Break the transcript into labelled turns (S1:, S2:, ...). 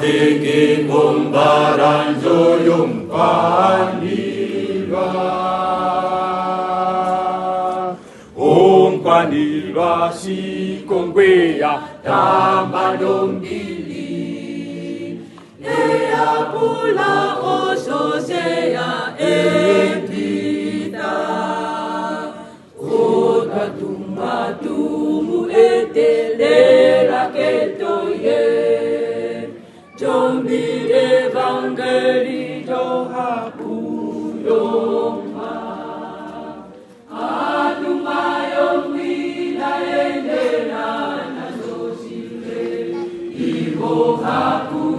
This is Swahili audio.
S1: Adiki kumbaran joyong panilwa. Ong panilwa si kong kwea tamadong dili. Nea pula oso sea etita. Kota tumatumu etelera ketoye. Jombi evangeli johapuyong ma. Anumayong winaende na nasosile. Ibo hapu